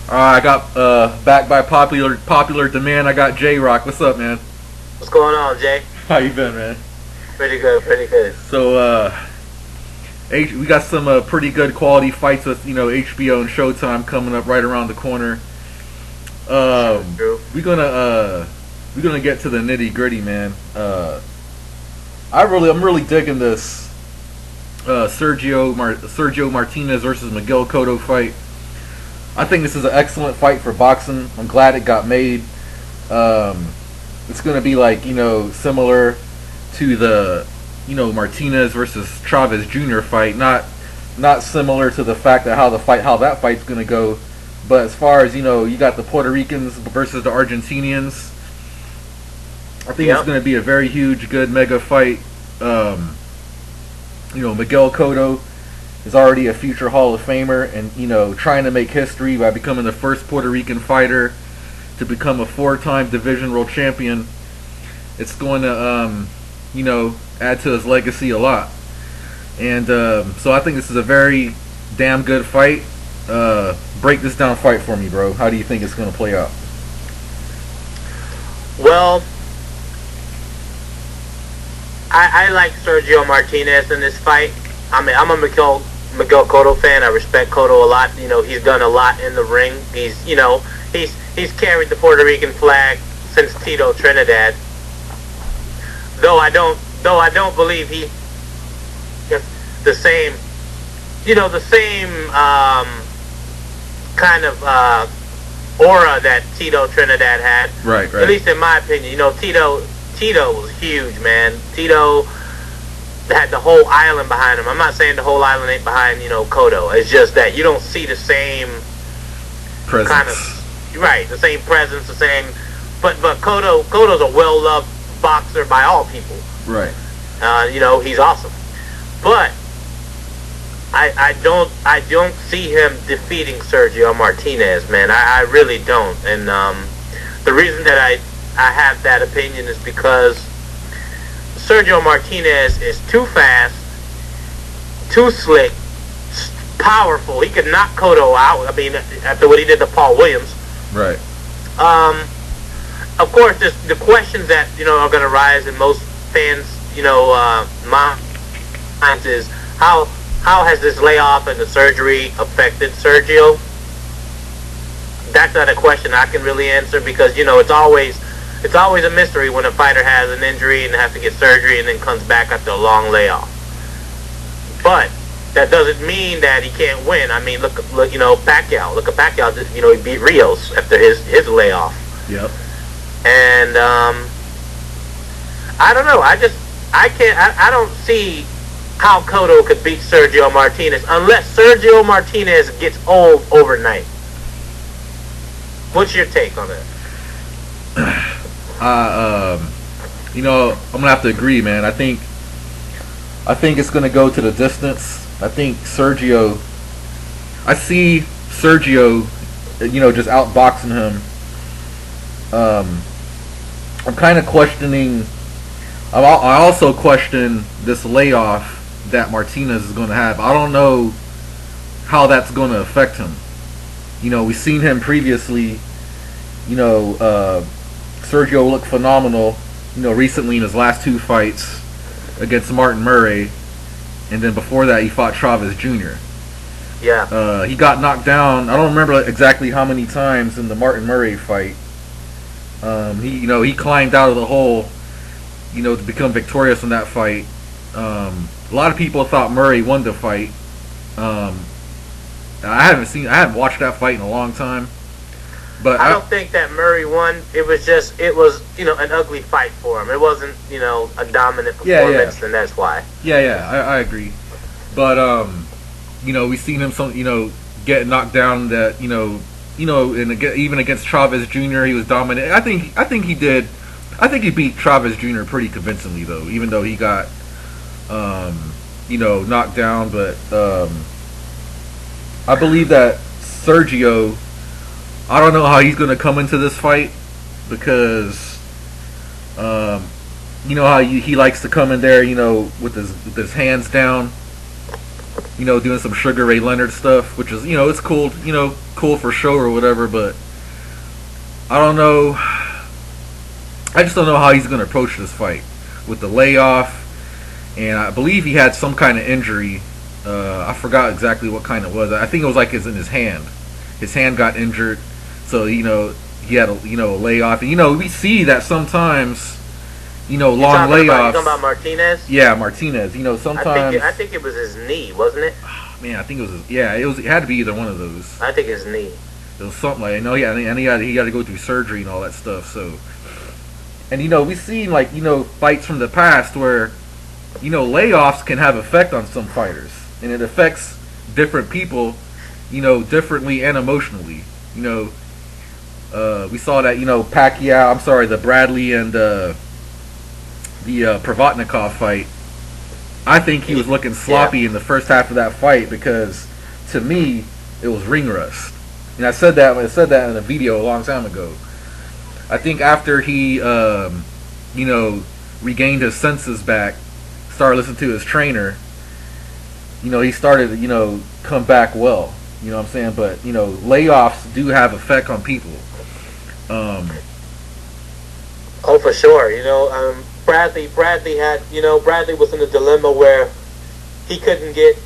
I got back by popular demand. I got J Rock. What's up, man? What's going on, Jay? How you been, man? Pretty good, pretty good. So we got some pretty good quality fights with HBO and Showtime coming up right around the corner. True. We're gonna get to the nitty gritty, man. I'm really digging this Sergio Martinez versus Miguel Cotto fight. I think this is an excellent fight for boxing. I'm glad it got made. It's going to be like, similar to the, Martinez versus Chavez Jr. fight. Not similar to the fact that how that fight's going to go. But as far as, you got the Puerto Ricans versus the Argentinians. I think it's going to be a very huge, good, mega fight. Miguel Cotto is already a future Hall of Famer and, trying to make history by becoming the first Puerto Rican fighter to become a 4-time division world champion. It's going to, add to his legacy a lot. And so I think this is a very damn good fight. Break this down fight for me, bro. How do you think it's going to play out? Well, I like Sergio Martinez in this fight. I'm a Miguel Cotto fan. I respect Cotto a lot. He's done a lot in the ring. He's carried the Puerto Rican flag since Tito Trinidad. Though I don't believe he has the same kind of aura that Tito Trinidad had. Right. At least in my opinion. Tito was huge, man. Tito had the whole island behind him. I'm not saying the whole island ain't behind, Cotto. It's just that you don't see the same presence. Kind of, right, the same presence, the same. But Cotto's a well-loved boxer by all people. Right. He's awesome. But I don't see him defeating Sergio Martinez, man. I really don't. And the reason that I have that opinion is because Sergio Martinez is too fast, too slick, powerful. He could knock Cotto out. I mean, after what he did to Paul Williams. Right. Of course, the questions that are going to rise in most fans, minds is how has this layoff and the surgery affected Sergio? That's not a question I can really answer because it's always a mystery when a fighter has an injury and has to get surgery and then comes back after a long layoff. But that doesn't mean that he can't win. I mean, look, Pacquiao. Look at Pacquiao. He beat Rios after his layoff. Yep. And I don't know. I don't see how Cotto could beat Sergio Martinez unless Sergio Martinez gets old overnight. What's your take on that? I'm gonna have to agree, man. I think it's gonna go to the distance. I think I see Sergio, just outboxing him. I'm kind of questioning. I also question this layoff that Martinez is going to have. I don't know how that's going to affect him. We've seen him previously. Sergio looked phenomenal, recently in his last 2 fights against Martin Murray, and then before that he fought Chavez Jr. Yeah. He got knocked down. I don't remember exactly how many times in the Martin Murray fight. He climbed out of the hole, to become victorious in that fight. A lot of people thought Murray won the fight. I haven't watched that fight in a long time. But I don't think that Murray won. It was an ugly fight for him. It wasn't, a dominant performance, and that's why. Yeah, I agree. But we've seen him get knocked down. That even against Chavez Jr. he was dominant. I think he did. I think he beat Chavez Jr. pretty convincingly though, even though he got knocked down. But I believe that Sergio. I don't know how he's going to come into this fight because, how he likes to come in there, with his hands down. doing some Sugar Ray Leonard stuff, which is, it's cool, cool for show or whatever, but I don't know. I just don't know how he's going to approach this fight with the layoff, and I believe he had some kind of injury. I forgot exactly what kind it was. I think it was like it's in his hand. His hand got injured, so he had a layoff. And, we see that sometimes, long layoffs. You talking about Martinez? Yeah, Martinez. Sometimes I think it was his knee, wasn't it? Man, I think it was. It had to be either one of those. I think his knee. It was something like, and he had to go through surgery and all that stuff. So, and we've seen fights from the past where layoffs can have effect on some fighters, and it affects different people, differently and emotionally. We saw that Pacquiao. I'm sorry, the Bradley and the Provodnikov fight. I think he was looking sloppy in the first half of that fight because, to me, it was ring rust. And I said that in a video a long time ago. I think after he, regained his senses back, started listening to his trainer, he started to, come back well. You know what I'm saying? But, layoffs do have effect on people. Oh, for sure. Bradley had, Bradley was in a dilemma where he couldn't get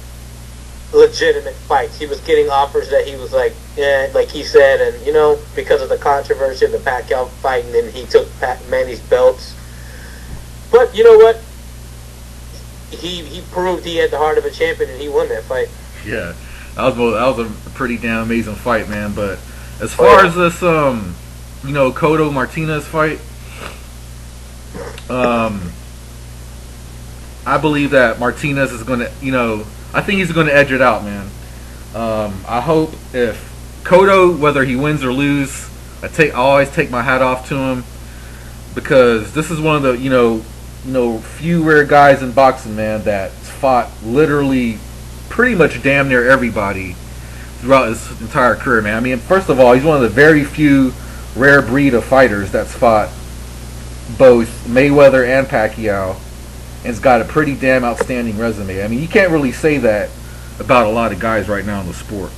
legitimate fights. He was getting offers that he was like, yeah, like he said, and because of the controversy of the Pacquiao fight, and then he took Manny's belts. But you know what? He proved he had the heart of a champion, and he won that fight. Yeah, that was a pretty damn amazing fight, man. But as far as this, Cotto Martinez fight, I believe that Martinez is going to, I think he's going to edge it out, man. I hope if Cotto, whether he wins or lose, I always take my hat off to him because this is one of the few rare guys in boxing, man, that fought literally pretty much damn near everybody throughout his entire career, man. I mean, first of all, he's one of the very few rare breed of fighters that's fought both Mayweather and Pacquiao, and has got a pretty damn outstanding resume. I mean, you can't really say that about a lot of guys right now in the sport.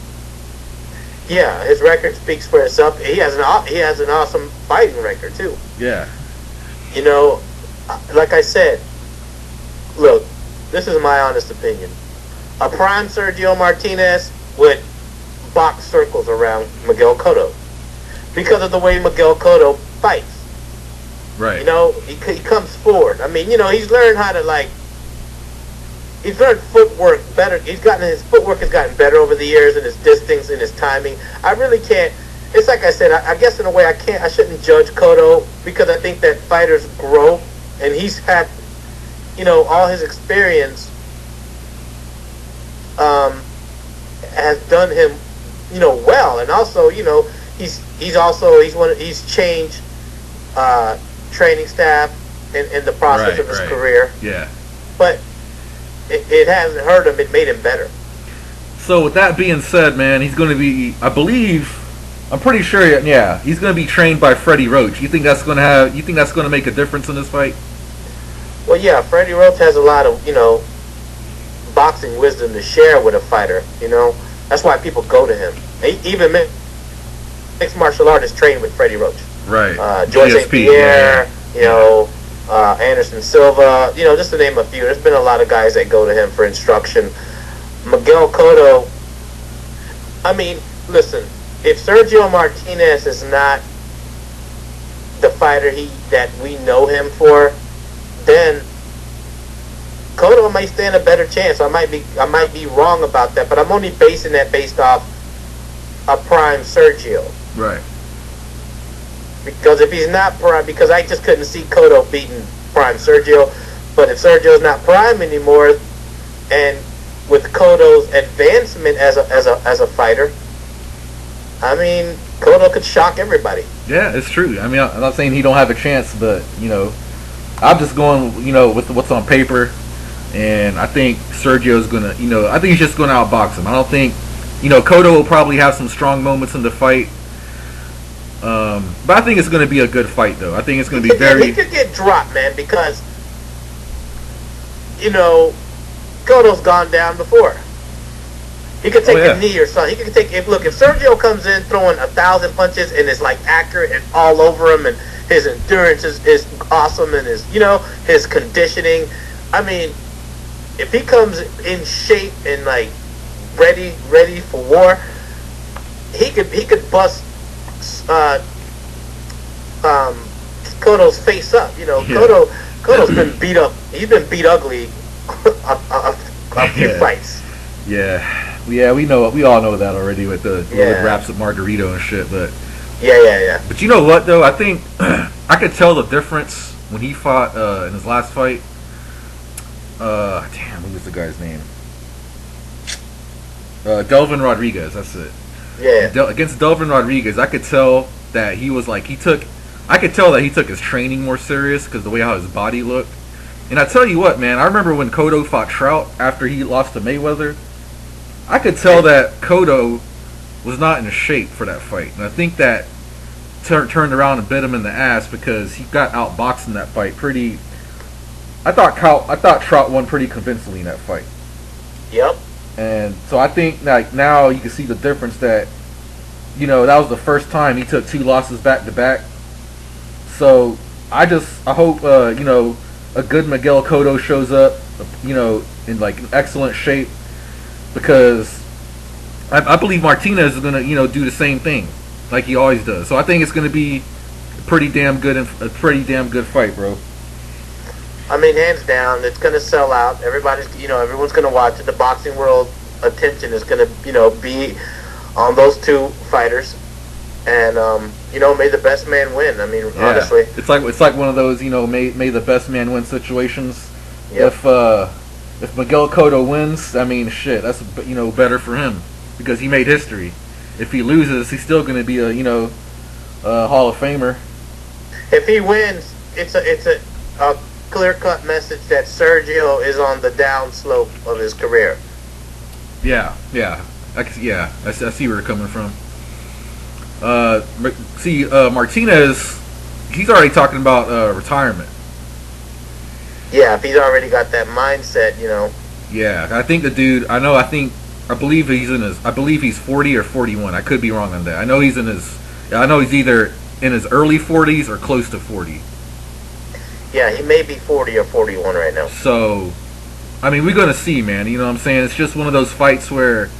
Yeah, his record speaks for itself. He has an awesome fighting record too. Yeah. Like I said, look, this is my honest opinion. A prime Sergio Martinez would box circles around Miguel Cotto because of the way Miguel Cotto fights. Right. He comes forward. I mean, he's learned how to he's learned footwork better. His footwork has gotten better over the years, and his distance and his timing. I really can't. It's like I said. I guess in a way I shouldn't judge Cotto because I think that fighters grow, and he's had, all his experience has done him, well, and also, he's changed training staff in the process of his career. Yeah. But it hasn't hurt him, it made him better. So with that being said, man, he's going to be, I'm pretty sure, he's going to be trained by Freddie Roach. You think that's going to make a difference in this fight? Well, yeah, Freddie Roach has a lot of, boxing wisdom to share with a fighter, That's why people go to him. Even mixed martial artists train with Freddie Roach. Right. George St. Pierre, Anderson Silva, just to name a few. There's been a lot of guys that go to him for instruction. Miguel Cotto, I mean, listen, if Sergio Martinez is not the fighter that we know him for, then Cotto might stand a better chance. I might be wrong about that, but I'm only basing that based off a prime Sergio. Right. Because if he's not prime, because I just couldn't see Cotto beating prime Sergio, but if Sergio's not prime anymore, and with Cotto's advancement as a fighter, I mean, Cotto could shock everybody. Yeah, it's true. I mean, I'm not saying he don't have a chance, but I'm just going, with what's on paper, and I think Sergio's gonna, I think he's just gonna outbox him. I don't think, Cotto will probably have some strong moments in the fight. But I think it's going to be a good fight, though. I think it's going to be very... He could get dropped, man, because, Cotto's gone down before. He could take a knee or something. He could take. If Sergio comes in throwing 1,000 punches and is like accurate and all over him, and his endurance is awesome, and his conditioning. I mean, if he comes in shape and like ready for war, he could bust Cotto's face up. Cotto's been beat up. He's been beat ugly a few fights. Yeah, we know. We all know that already with the raps of Margarito and shit. But yeah. But you know what though? I think I could tell the difference when he fought in his last fight. Damn, what was the guy's name? Delvin Rodriguez. That's it. Yeah. Against Delvin Rodriguez, I could tell that he was like I could tell that he took his training more serious because the way how his body looked. And I tell you what, man, I remember when Cotto fought Trout after he lost to Mayweather. I could tell that Cotto was not in shape for that fight, and I think that turned around and bit him in the ass because he got outboxed in that fight. I thought Trout won pretty convincingly in that fight. Yep. And so I think like now you can see the difference that that was the first time he took 2 losses back to back. So I hope a good Miguel Cotto shows up in like excellent shape, because I believe Martinez is gonna do the same thing like he always does. So I think it's gonna be a pretty damn good fight, bro. I mean, hands down, it's gonna sell out. Everyone's gonna watch it. The boxing world attention is gonna be on those two fighters, and may the best man win. I mean, honestly, it's like one of those may the best man win situations. Yep. If Miguel Cotto wins, I mean, shit, that's better for him because he made history. If he loses, he's still going to be a Hall of Famer. If he wins, it's a clear-cut message that Sergio is on the downslope of his career. Yeah, I see where you're coming from. Martinez, he's already talking about retirement. Yeah, if he's already got that mindset, Yeah, I think the dude. I believe he's 40 or 41. I could be wrong on that. I know he's either in his early 40s or close to 40. Yeah, he may be 40 or 41 right now. So, I mean, we're gonna see, man. You know what I'm saying? It's just one of those fights where,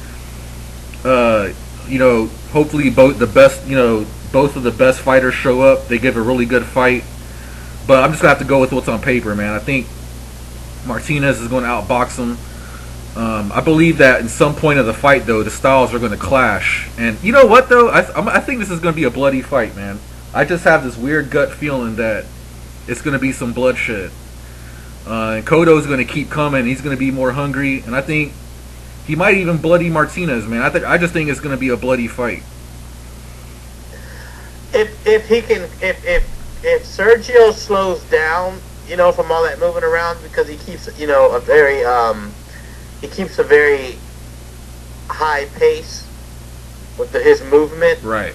hopefully both of the best fighters show up. They give a really good fight. But I'm just gonna have to go with what's on paper, man. I think Martinez is going to outbox him. I believe that in some point of the fight, though, the styles are going to clash. And you know what, though? I think this is going to be a bloody fight, man. I just have this weird gut feeling that it's going to be some bloodshed. And Cotto's going to keep coming. He's going to be more hungry, and I think he might even bloody Martinez, man. I just think it's going to be a bloody fight. If Sergio slows down, from all that moving around, because he keeps, he keeps a very high pace with his movement. Right.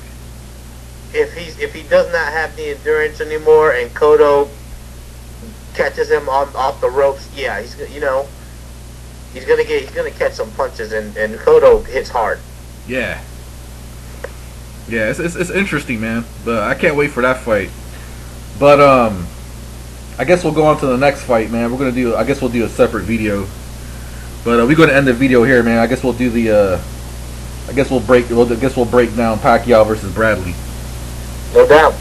If he does not have the endurance anymore, and Cotto catches him off the ropes, yeah, he's gonna catch some punches, and Cotto hits hard. Yeah. Yeah, it's interesting, man. But I can't wait for that fight. But I guess we'll go on to the next fight, man. We'll do a separate video. But we're going to end the video here, man. I guess we'll do the we'll break down Pacquiao versus Bradley. No doubt.